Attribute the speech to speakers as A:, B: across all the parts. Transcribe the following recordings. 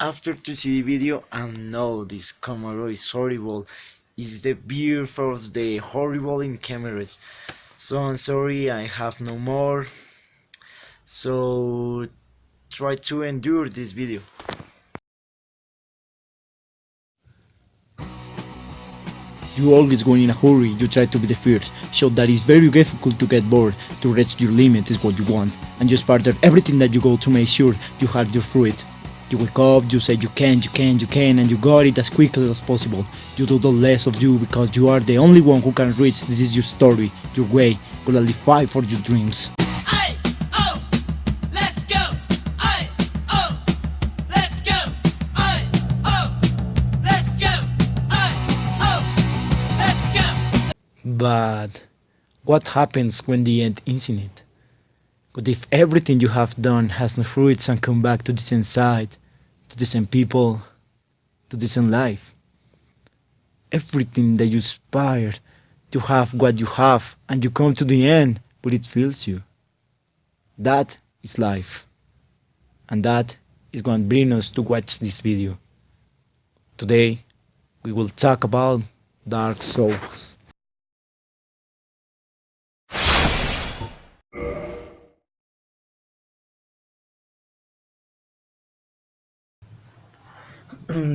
A: after to see the video and know this camera is horrible. It's the beer for the horrible in cameras. So I'm sorry, I have no more. So try to endure this video.
B: You always go in a hurry, you try to be the first, show that it's very difficult to get bored, to reach your limit is what you want, and you spartan everything that you go to make sure you have your fruit. You wake up, you say you can, and you got it as quickly as possible. You do the less of you because you are the only one who can reach. This is your story, your way, gonna fight for your dreams.
C: Aye, oh, let's go. Aye, oh, let's go. Aye, oh, let's go. Aye, oh, let's go.
B: But what happens when the end isn't it? What if everything you have done has no fruits and come back to the same side, to the same people, to the same life? Everything that you aspire to have what you have and you come to the end, but it fails you. That is life. And that is going to bring us to watch this video. Today, we will talk about Dark Souls.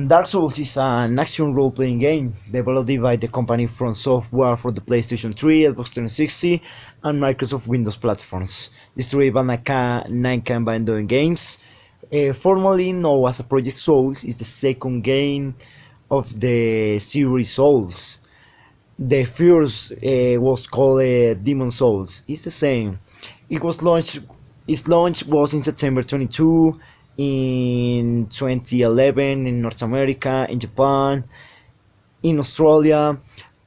A: Dark Souls is an action role-playing game developed by the company From Software for the PlayStation 3, Xbox 360, and Microsoft Windows platforms, distributed by Namco Bandai Games. Formerly known as Project Souls, is the second game of the series Souls. The first was called Demon Souls. It's the same. It was launched. Its launch was in September 22 in 2011 in North America, in Japan, in Australia,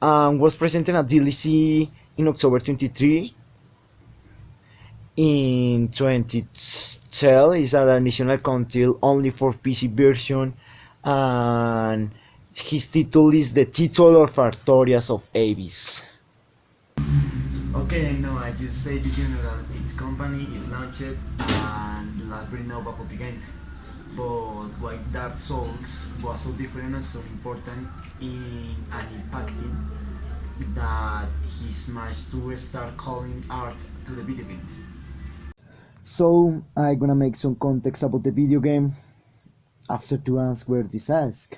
A: and was presented at DLC in October 23. In 2012, it's an additional content only for PC version, and his title is the title of Artorias of Abyss.
D: Okay, I know, I just say the general, its company, it launched and the last very know about the game. But why Dark Souls was so different and so important in and impacting that he managed to start calling art to the video games.
A: So I'm gonna make some context about the video game after to answer this ask.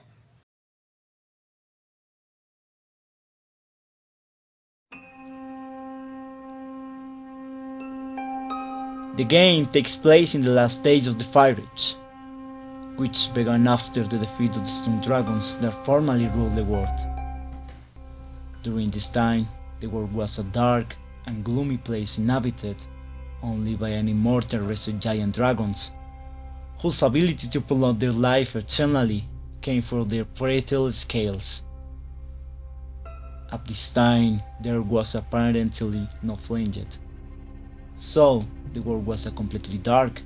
B: The game takes place in the last stage of the Fire Age, which began after the defeat of the Stone Dragons that formerly ruled the world. During this time, the world was a dark and gloomy place inhabited only by an immortal race of giant dragons, whose ability to prolong their life eternally came from their predator scales. At this time, there was apparently no flame yet, so the world was a completely dark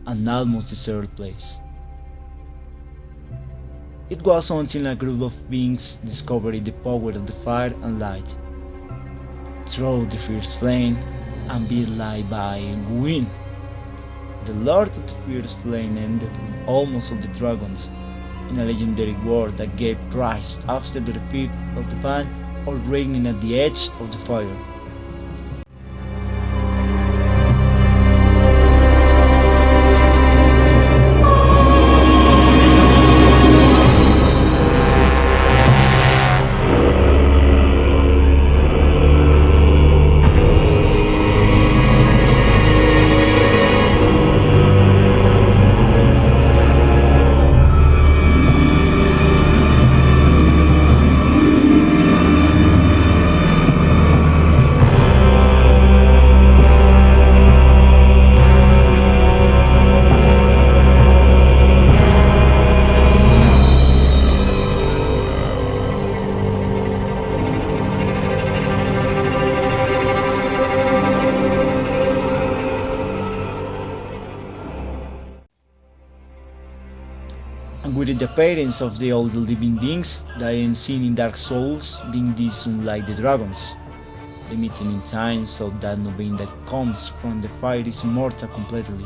B: and almost deserted place. It was until a group of beings discovered the power of the fire and light, through the fierce flame and be light by wind. The Lord of the Fierce Flame ended with almost all the dragons in a legendary war that gave rise after the defeat of the band or reigning at the edge of the fire. And with the appearance of the old living beings that are seen in Dark Souls being these unlike the dragons, limiting in time so that no being that comes from the fire is immortal completely,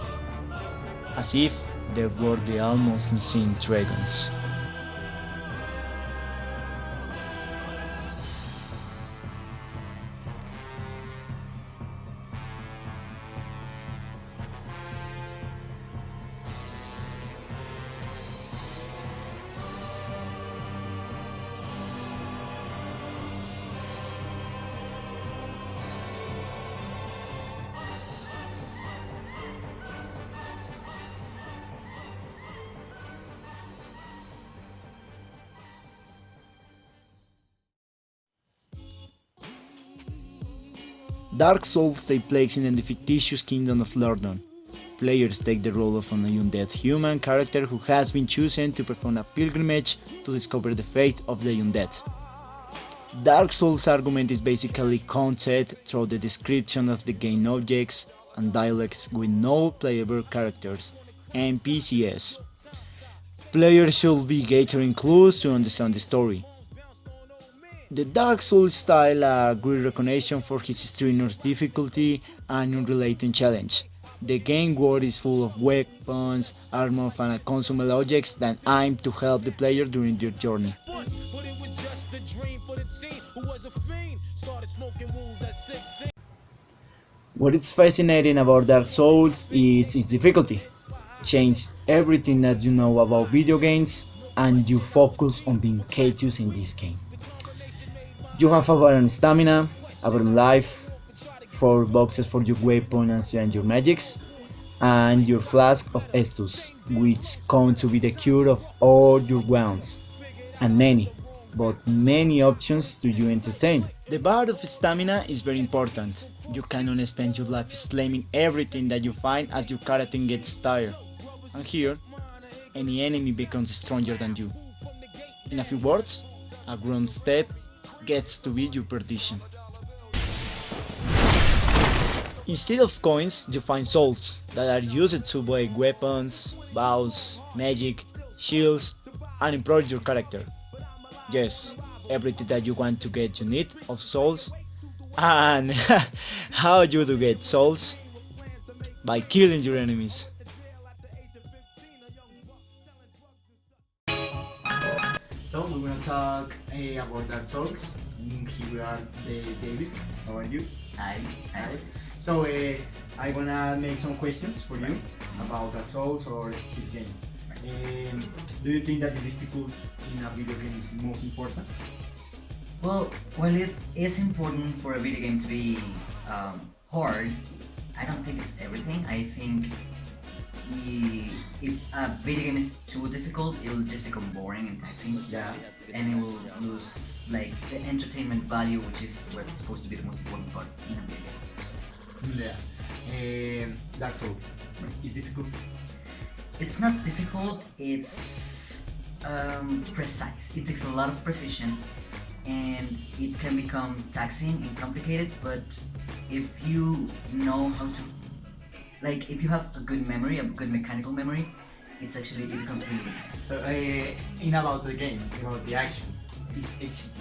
B: as if there were the almost missing dragons. Dark Souls take place in the fictitious kingdom of Lordon. Players take the role of an undead human character who has been chosen to perform a pilgrimage to discover the fate of the undead. Dark Souls' argument is basically content through the description of the game objects and dialogues with no playable characters, NPCs. Players should be gathering clues to understand the story. The Dark Souls style a great recognition for its strenuous difficulty and unrelated challenge. The game world is full of weapons, armor, and consumable objects that aim to help the player during their journey.
E: But it was just a dream for the teen who was a fiend. Started smoking rules at 16.
A: What is fascinating about Dark Souls is its difficulty. Change everything that you know about video games and you focus on being courteous in this game. You have a balanced stamina, a balanced life, 4 boxes for your weapon and your magics, and your flask of Estus, which come to be the cure of all your wounds, and many, but many options to you entertain.
B: The bar of stamina is very important. You cannot spend your life slamming everything that you find as your character gets tired. And here, any enemy becomes stronger than you. In a few words, a wrong step gets to be your perdition. Instead of coins, you find souls that are used to buy weapons, bows, magic, shields, and improve your character. Yes, everything that you want to get you need of souls. And how you do get souls? By killing your enemies.
D: So we're gonna talk about Dark Souls. Here we are, David. How are you?
F: Hi.
D: Hi. So I'm gonna make some questions for you about Dark Souls or his game. Do you think that the difficulty in a video game is most important?
F: Well, it is important for a video game to be hard, I don't think it's everything. I think if a video game is too difficult, it'll just become boring and taxing.
D: Yeah.
F: And it will lose like the entertainment value, which is what's supposed to be the most important part in a video game.
D: Yeah. Dark Souls is difficult.
F: It's not difficult, it's precise. It takes a lot of precision and it can become taxing and complicated, but if you know how to, like, if you have a good memory, a good mechanical memory, it becomes really good.
D: So in about the game, about the action, it's executed.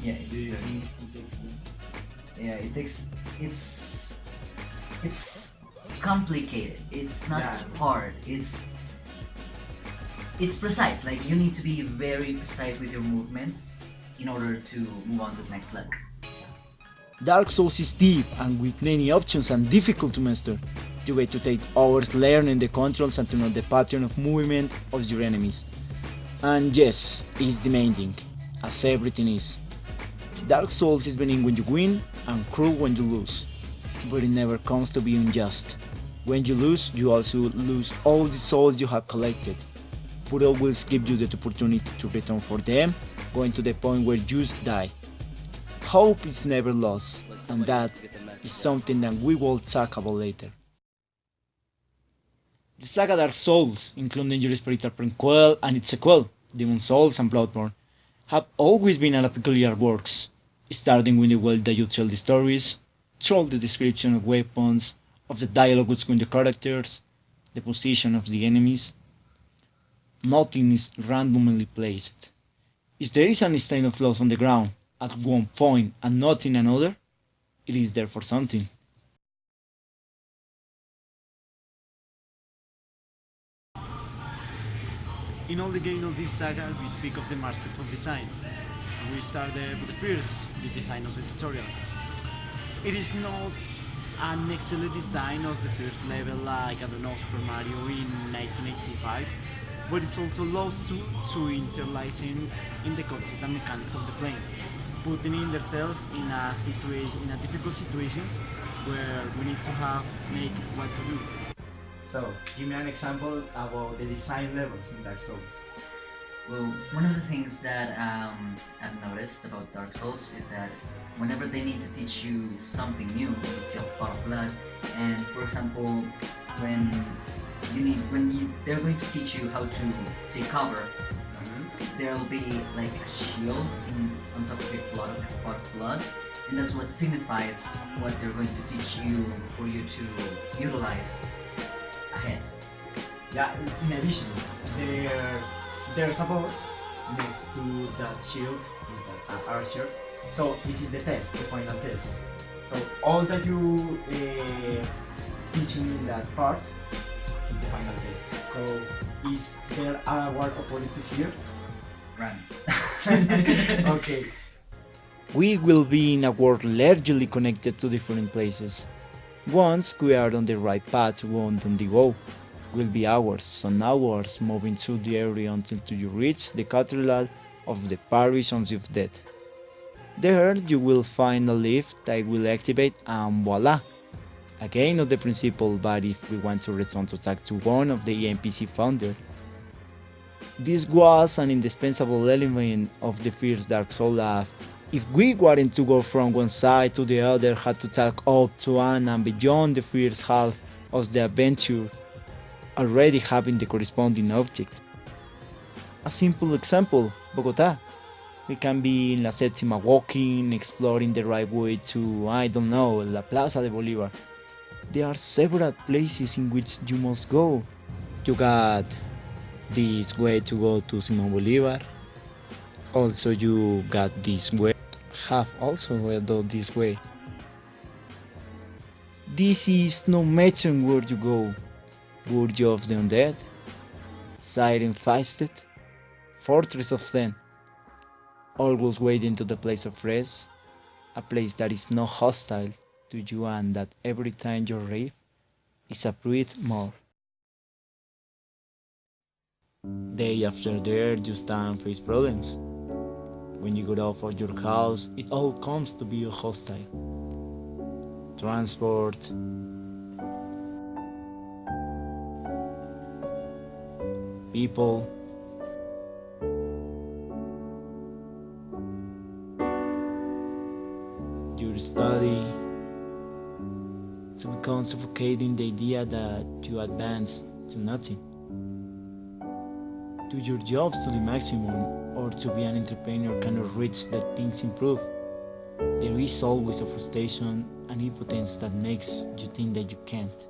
F: Yeah,
D: Do you think it's executed?
F: it's complicated. It's not
D: Yeah.
F: hard. It's precise. Like, you need to be very precise with your movements in order to move on to the next level.
B: Dark Souls is deep and with many options and difficult to master. You get to take hours learning the controls and to know the pattern of movement of your enemies. And yes, it's demanding, as everything is. Dark Souls is benign when you win and cruel when you lose, but it never comes to be unjust. When you lose, you also lose all the souls you have collected, but always give you the opportunity to return for them, going to the point where you just die. Hope is never lost, and that is something that we will talk about later. The saga Dark Souls, including your spiritual prequel and its sequel, Demon Souls and Bloodborne, have always been a peculiar works, starting with the way that you tell the stories, through the description of weapons, of the dialogue between the characters, the position of the enemies. Nothing is randomly placed. If there is an stain of blood on the ground at one point and not in another, it is there for something.
D: In all the games of this saga, we speak of the masterful design. We started with the first, the design of the tutorial. It is not an excellent design of the first level like, I don't know, Super Mario in 1985, but it's also lost to interlacing in the concept and mechanics of the plane, putting in themselves in a situation, in a difficult situations where we need to make what to do. So, give me an example about the design levels in Dark Souls.
F: Well, one of the things that I've noticed about Dark Souls is that whenever they need to teach you something new, you see a pot of blood, and for example, when they're going to teach you how to take cover, there'll be like a shield on top of your blood, a pot of blood, and that's what signifies what they're going to teach you for you to utilize ahead.
D: Yeah, in addition, there's a boss next to that shield, is that archer. So this is the test, the final test. So all that you teaching in that part is the final test. So is there our opponent is here?
F: Run.
D: Okay.
B: We will be in a world largely connected to different places. Once we are on the right path, we want on the go. Will be hours and hours moving through the area until you reach the cathedral of the parish of the dead. There you will find a lift that will activate and voila! Again of the principle, but if we want to return to talk to one of the NPC founder. This was an indispensable element of the first Dark Souls app. If we wanted to go from one side to the other, had to talk up to and beyond the first half of the adventure, already having the corresponding object. A simple example, Bogota. We can be in La Séptima walking, exploring the right way to, I don't know, La Plaza de Bolívar. There are several places in which you must go. You got this way to go to Simón Bolívar. Also you got this way, have also go this way. This is no matter where you go. Burj of the Undead, Siren Feisted, Fortress of Zen, always waiting to the place of rest, a place that is not hostile to you and that every time you arrive is a breath more. Day after day you stand face problems. When you get out of your house, it all comes to be hostile. Transport, people, your study, to become suffocating the idea that you advance to nothing. Do your jobs to the maximum or to be an entrepreneur cannot reach that things improve. There is always a frustration and impotence that makes you think that you can't.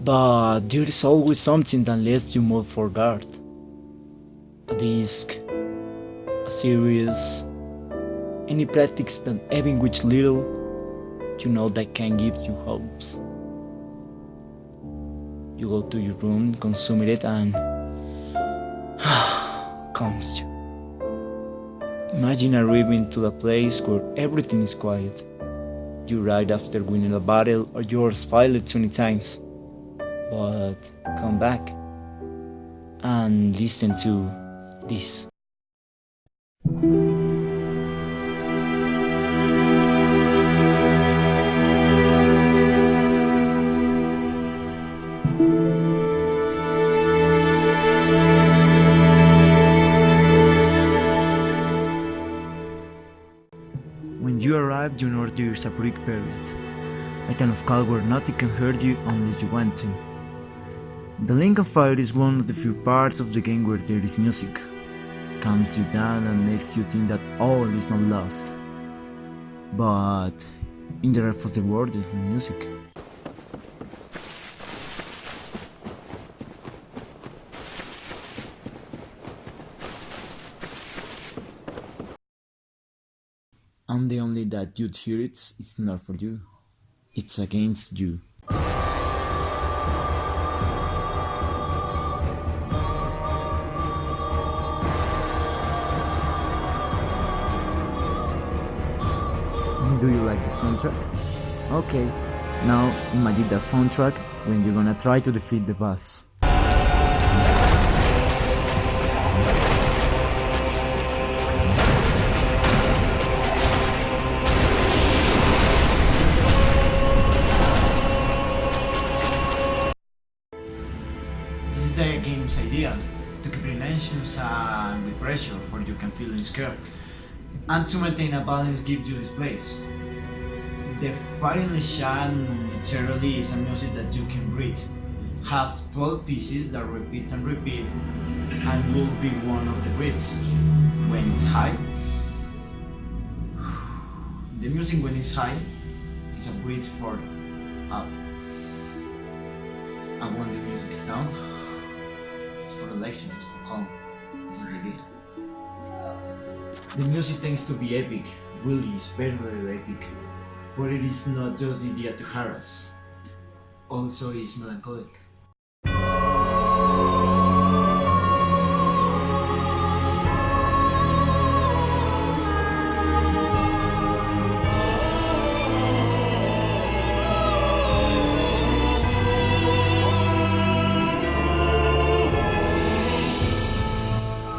B: But there is always something that lets you move forward. A disc, a series, any practice that even with little, you know that can give you hopes. You go to your room, consume it and calms you. Imagine arriving to a place where everything is quiet. You ride after winning a battle or you're spoiled 20 times. But come back and listen to this.
A: When you arrive, you know there is a brick period, a kind of call where nothing can hurt you unless you want to. The Link of Fire is one of the few parts of the game where there is music. Calms you down and makes you think that all is not lost. But in the rest of the world there is no music. And the only that you'd hear it's not for you. It's against you. like the soundtrack? Okay, now imagine the soundtrack when you're gonna try to defeat the boss.
B: This is the game's idea, to keep you anxious and with pressure for you can feel scared, and to maintain a balance gives you this place. The Fire Shine generally is a music that you can read. Have 12 pieces that repeat and repeat, and will be one of the beats. When it's high, the music when it's high is a breath for up. And when the music is down, it's for relaxing, it's for calm. This is the idea. The music tends to be epic, really, it's very, very epic. But it is not just the idea to harass, also it's melancholic.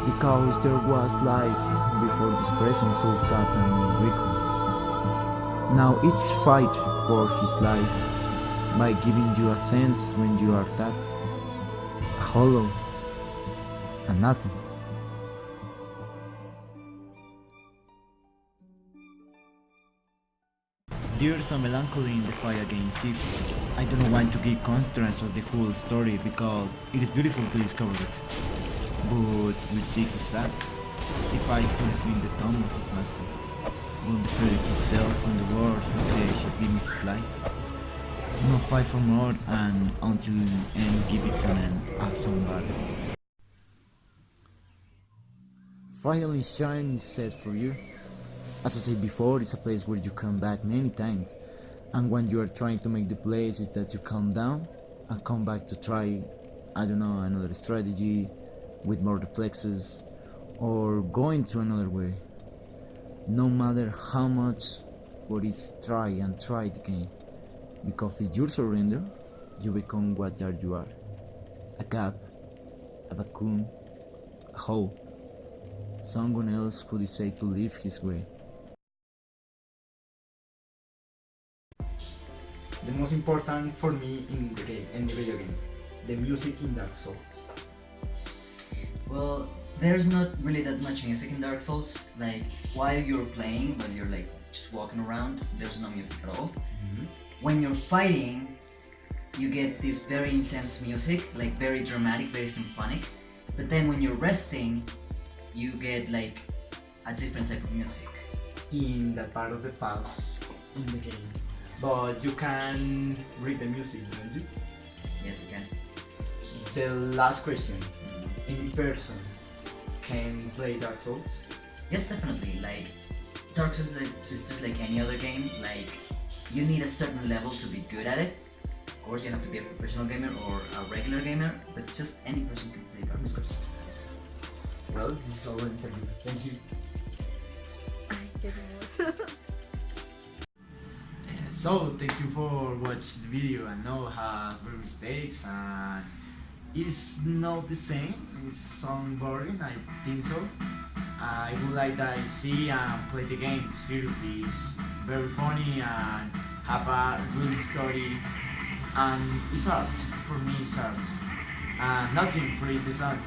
A: Because there was life before this present so sad and reckless. Now each fight for his life by giving you a sense when you are dead, a hollow, and nothing.
B: There's a melancholy in the fight against Sif. I don't want to give contrast of the whole story because it is beautiful to discover it. But with Sif is sad, he fights to defend the tomb of his master. Will defend himself from the world that is giving his life. No fight for more and until end give it an end as somebody.
A: Fire Shine is set for you. As I said before, it's a place where you come back many times, and when you are trying to make the place is that you calm down and come back to try, I don't know, another strategy with more reflexes or going to another way. No matter how much, but it's try and try again, because if you surrender, you become what you are: a gap, a vacuum, a hole, someone else who decided to live his way.
B: The most important for me in the game, in the video game, the music in Dark Souls.
F: Well, there's not really that much music in Dark Souls. Like while you're playing, while you're like just walking around, there's no music at all. When you're fighting, you get this very intense music, like very dramatic, very symphonic. But then when you're resting, you get like a different type of music.
B: In that part of the pause in the game. But you can read the music, don't you?
F: Yes, you can.
B: The last question. Any person can play Dark Souls?
F: Yes, definitely. Like Dark Souls is just like any other game. Like you need a certain level to be good at it. Of course, you have to be a professional gamer or a regular gamer, but just any person can play Dark Souls.
B: Well, this is all the interview. Thank you.
G: Ay, qué hermoso.
B: So, thank you for watching the video. I know I have made mistakes and it's not the same. It's some boring, I think so. I would like that I see and play the game. Seriously, it's very funny and have a good story. And it's art. For me, it's art. And nothing, praise the sun.